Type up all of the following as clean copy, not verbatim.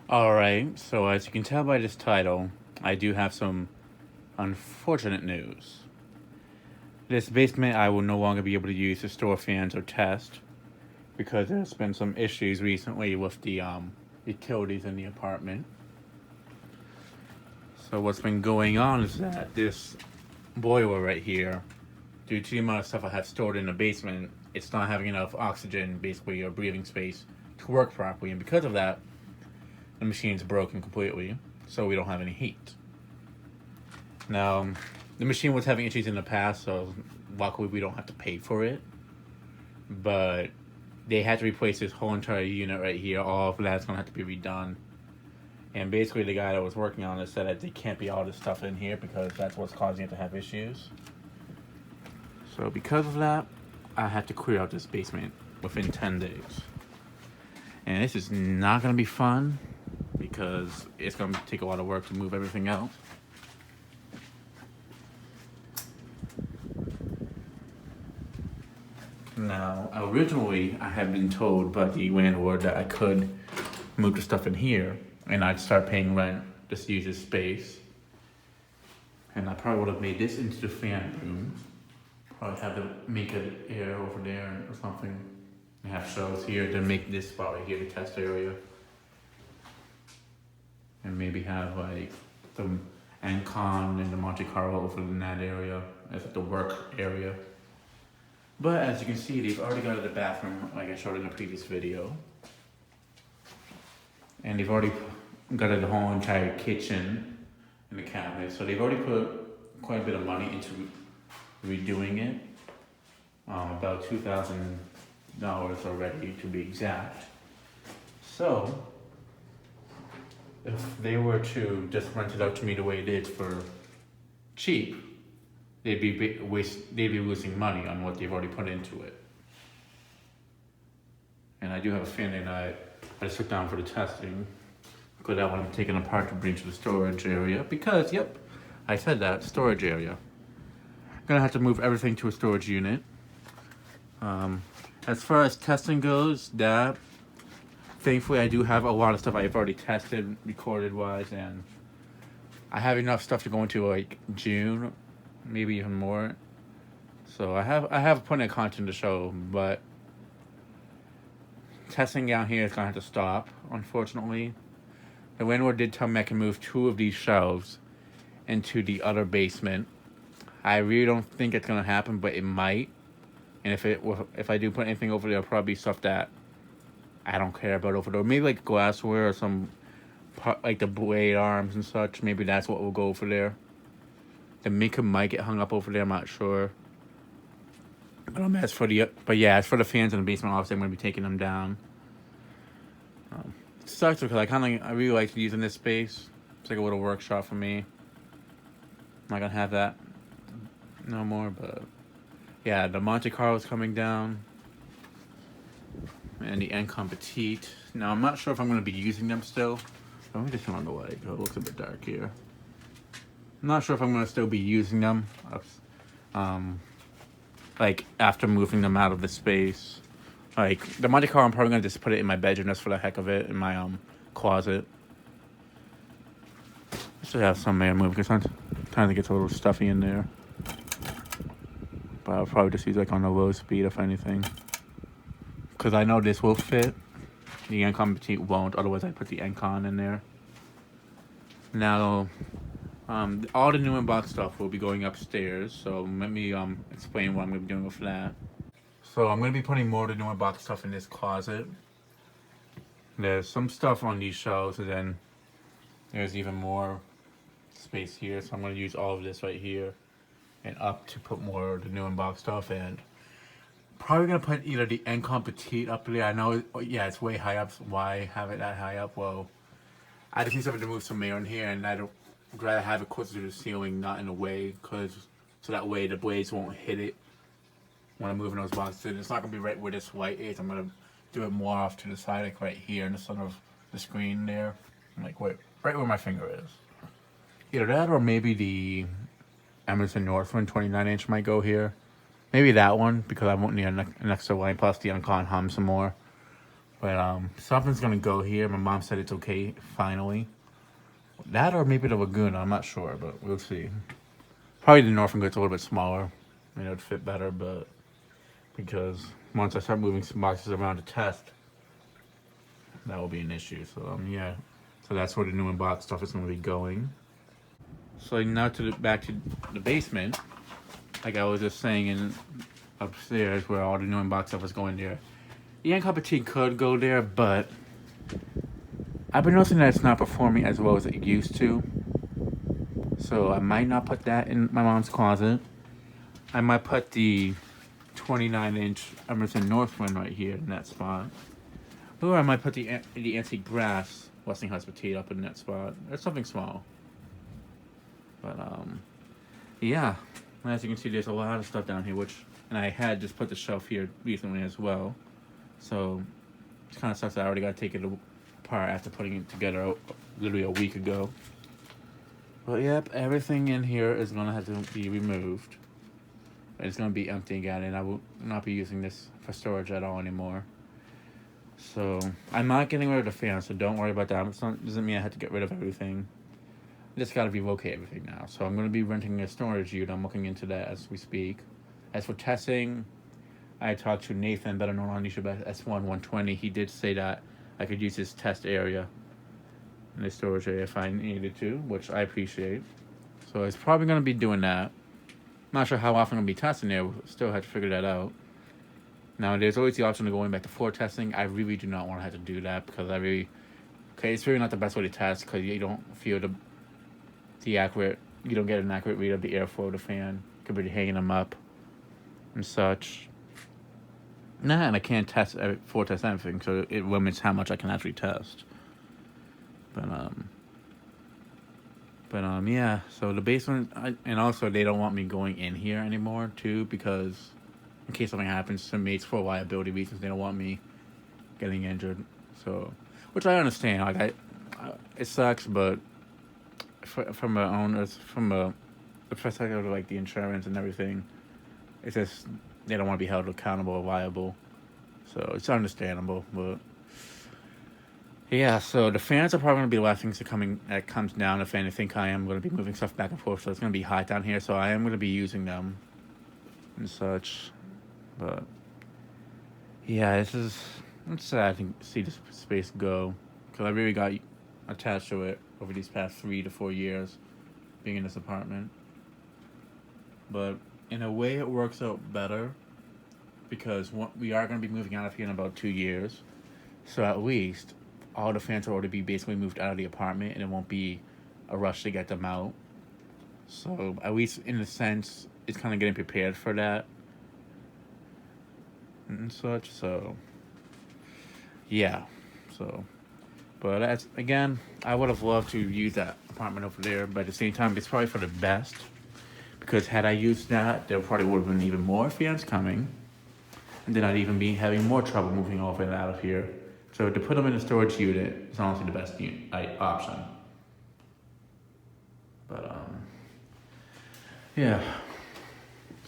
Alright, so as you can tell by this title, I do have some unfortunate news. This basement I will no longer be able to use to store fans or test because there's been some issues recently with the utilities in the apartment. So what's been going on is that this boiler right here, due to the amount of stuff I have stored in the basement, it's not having enough oxygen, basically, or breathing space to work properly. And because of that, the machine's broken completely, so we don't have any heat. Now, the machine was having issues in the past, so luckily we don't have to pay for it. But they had to replace this whole entire unit right here. All of that's gonna have to be redone. And basically, the guy that was working on it said that there can't be all this stuff in here because that's what's causing it to have issues. So because of that, I had to clear out this basement within 10 days. And this is not gonna be fun because it's gonna take a lot of work to move everything out. Now, originally, I had been told by the landlord that I could move the stuff in here and I'd start paying rent just to use this space. And I probably would have made this into the fan room. Probably have the Minka Aire over there or something. And have shelves here to make this spot right here the test area. And maybe have like the encon and the Monte Carlo over in that area as like the work area. But as you can see, they've already got the bathroom like I showed in the previous video. And they've already got the whole entire kitchen and the cabinet. So they've already put quite a bit of money into redoing it. About $2,000 already to be exact. So, if they were to just rent it out to me the way it is for cheap, they'd be losing money on what they've already put into it. And I do have a feeling that I just took down for the testing because I want to take it apart to bring to the storage area because, yep, I said that, storage area. I'm gonna have to move everything to a storage unit. As far as testing goes, thankfully I do have a lot of stuff I've already tested, recorded wise, and I have enough stuff to go into like June, maybe even more. So I have plenty of content to show, but testing down here is gonna have to stop, unfortunately. The landlord did tell me I can move 2 of these shelves into the other basement. I really don't think it's gonna happen, but it might. And if I do put anything over there, it'll probably be stuff that I don't care about over there. Maybe like glassware or some like the blade arms and such. Maybe that's what will go over there. The Minka might get hung up over there. I'm not sure. But as for the fans in the basement, obviously I'm gonna be taking them down. It sucks because I really like using this space. It's like a little workshop for me. I'm not gonna have that no more, but yeah, the Monte Carlo is coming down. And the encon petite. Now, I'm not sure if I'm going to be using them still. Let me just turn on the light. It looks a bit dark here. I'm not sure if I'm going to still be using them. Like, after moving them out of the space. Like, the Monte Carlo, I'm probably going to just put it in my bedroom just for the heck of it. In my closet. I should have some there moving because sometimes it gets a little stuffy in there. But I'll probably just use like on a low speed if anything. Because I know this will fit. The encon petite won't, otherwise I put the encon in there. Now, all the new in-box stuff will be going upstairs, so let me explain what I'm going to be doing with that. So I'm going to be putting more of the new in-box stuff in this closet. There's some stuff on these shelves, and then there's even more space here, so I'm going to use all of this right here and up to put more of the new in-box stuff in. Probably gonna put either the encon petite up there. I know, yeah, it's way high up. So why have it that high up? Well, I just need something to move some air in here, and I'd rather have it closer to the ceiling, not in the way, so that way the blades won't hit it when I'm moving those boxes. It's not gonna be right where this light is. I'm gonna do it more off to the side, like right here in the center of the screen there, like right where my finger is. Either that or maybe the Emerson Northwind 29-inch might go here. Maybe that one, because I won't need an extra line, plus the encon hum some more. But something's gonna go here. My mom said it's okay finally. That or maybe the Laguna. I'm not sure, but we'll see. Probably the Northern Good's a little bit smaller. It'd fit better, but because once I start moving some boxes around to test, that will be an issue. So yeah. So that's where the new in-box stuff is gonna be going. So now back to the basement. Like I was just saying, in upstairs where all the new in-box stuff is going there. The encon petite could go there, but I've been noticing that it's not performing as well as it used to. So I might not put that in my mom's closet. I might put the 29-inch Emerson Northwind right here in that spot. Or I might put the antique brass Westinghouse petite up in that spot. Or something small. But yeah. As you can see, there's a lot of stuff down here, and I had just put the shelf here recently as well. So it kind of sucks that I already got to take it apart after putting it together literally a week ago. But yep, everything in here is going to have to be removed. It's going to be empty again, and I will not be using this for storage at all anymore. So I'm not getting rid of the fan, so don't worry about that. It doesn't mean I have to get rid of everything. I just got to relocate everything now. So I'm going to be renting a storage unit. I'm looking into that as we speak. As for testing, I talked to Nathan, better known on YouTube as S1-120. He did say that I could use his test area in the storage area if I needed to, which I appreciate. So it's probably going to be doing that. Not sure how often I'm going to be testing there. Still have to figure that out. Now, there's always the option of going back to floor testing. I really do not want to have to do that because it's really not the best way to test because you don't feel you don't get an accurate read of the airflow of the fan. Could be hanging them up and such. And I can't floor test anything, so it limits how much I can actually test. But yeah. So the basement, and also they don't want me going in here anymore too, because in case something happens to me, it's for liability reasons. They don't want me getting injured. So, which I understand. Like it sucks, but from the perspective of like the insurance and everything, it's just they don't want to be held accountable or liable. So it's understandable, but yeah. So the fans are probably going to be the last things that comes down. If anything, I am going to be moving stuff back and forth, so it's going to be hot down here. So I am going to be using them and such. But yeah, it's sad to see this space go because I really got attached to it over these past 3 to 4 years being in this apartment. But in a way, it works out better because we are going to be moving out of here in about 2 years. So at least all the fans will already be basically moved out of the apartment and it won't be a rush to get them out. So at least in a sense, it's kind of getting prepared for that and such. So yeah. So, but again, I would have loved to use that apartment over there, but at the same time, it's probably for the best because had I used that, there probably would have been even more fans coming, and then I'd even be having more trouble moving over and out of here. So to put them in a storage unit is honestly the best option. But yeah.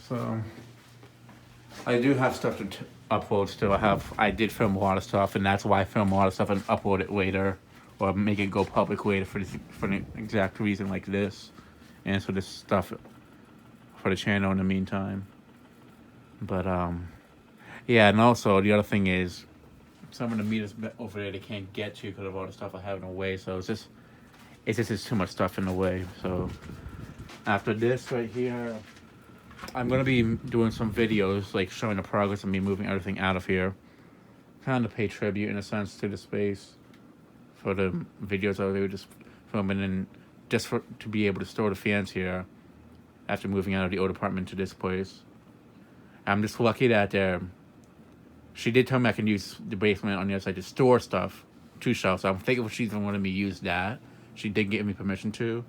So I do have stuff to upload still. I did film a lot of stuff, and that's why I film a lot of stuff and upload it later, or make it go public later for an exact reason like this, and so this stuff for the channel in the meantime. But yeah, and also the other thing is some of the meters over there they can't get to because of all the stuff I have in the way. So it's just too much stuff in the way. So after this right here, I'm going to be doing some videos, like showing the progress of me moving everything out of here. Kind of pay tribute, in a sense, to the space for the videos I was just filming and just to be able to store the fans here after moving out of the old apartment to this place. I'm just lucky that she did tell me I can use the basement on the other side to store stuff, 2 shelves. So I'm thinking if she's even wanted me to use that. She did give me permission to.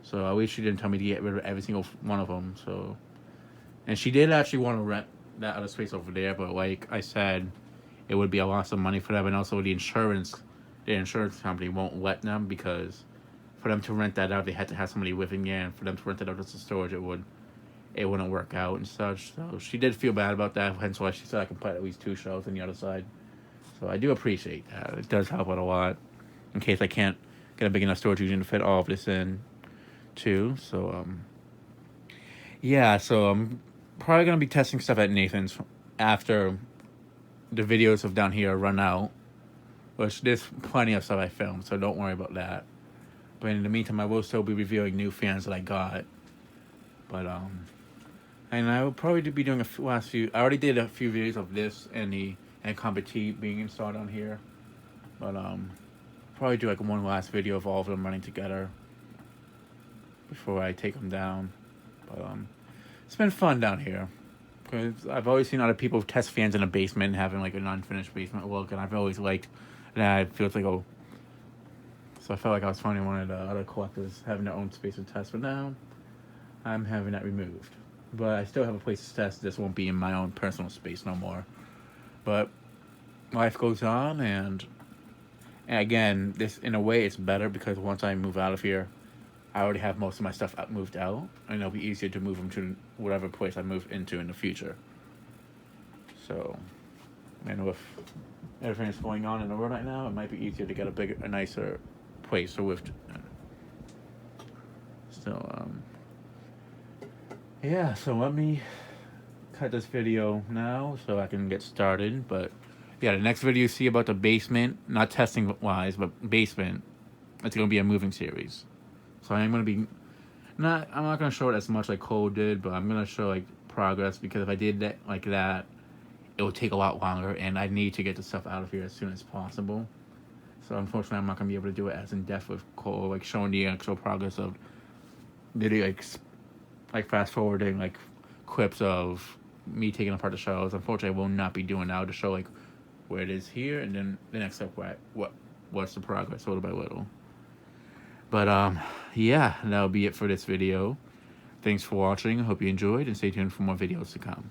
So at least she didn't tell me to get rid of every single one of them. So, and she did actually want to rent that other space over there, but like I said, it would be a loss of money for them, and also the insurance company won't let them, because for them to rent that out, they had to have somebody living there, and for them to rent it out as a storage, it wouldn't work out and such. So she did feel bad about that, hence why she said I can put at least 2 shelves on the other side. So I do appreciate that. It does help out a lot in case I can't get a big enough storage unit to fit all of this in too. So yeah, so I'm probably gonna be testing stuff at Nathan's after the videos of down here run out. Which there's plenty of stuff I filmed, so don't worry about that. But in the meantime, I will still be reviewing new fans that I got. But and I will probably be doing last few. I already did a few videos of this and the encon petite being installed on here. But probably do like one last video of all of them running together before I take them down. But it's been fun down here. Because I've always seen other people test fans in a basement, having like an unfinished basement look, and I've always liked that. It feels like so I felt like I was finding one of the other collectors having their own space to test, but now I'm having that removed. But I still have a place to test. This won't be in my own personal space no more. But life goes on, and again, this in a way it's better because once I move out of here, I already have most of my stuff moved out, and it'll be easier to move them to whatever place I move into in the future. So, and with everything that's going on in the world right now, it might be easier to get a nicer place to live. So, yeah. So let me cut this video now so I can get started. But yeah, the next video you see about the basement, not testing wise, but basement, it's gonna be a moving series. So I'm gonna be I'm not gonna show it as much like Cole did, but I'm gonna show like progress because if I did that like that, it would take a lot longer, and I need to get the stuff out of here as soon as possible. So unfortunately, I'm not gonna be able to do it as in depth with Cole, like showing the actual progress of really like fast forwarding like clips of me taking apart the shells. Unfortunately, I will not be doing that. I'll just show like where it is here, and then the next step what's the progress little by little. But yeah, that'll be it for this video. Thanks for watching. I hope you enjoyed, and stay tuned for more videos to come.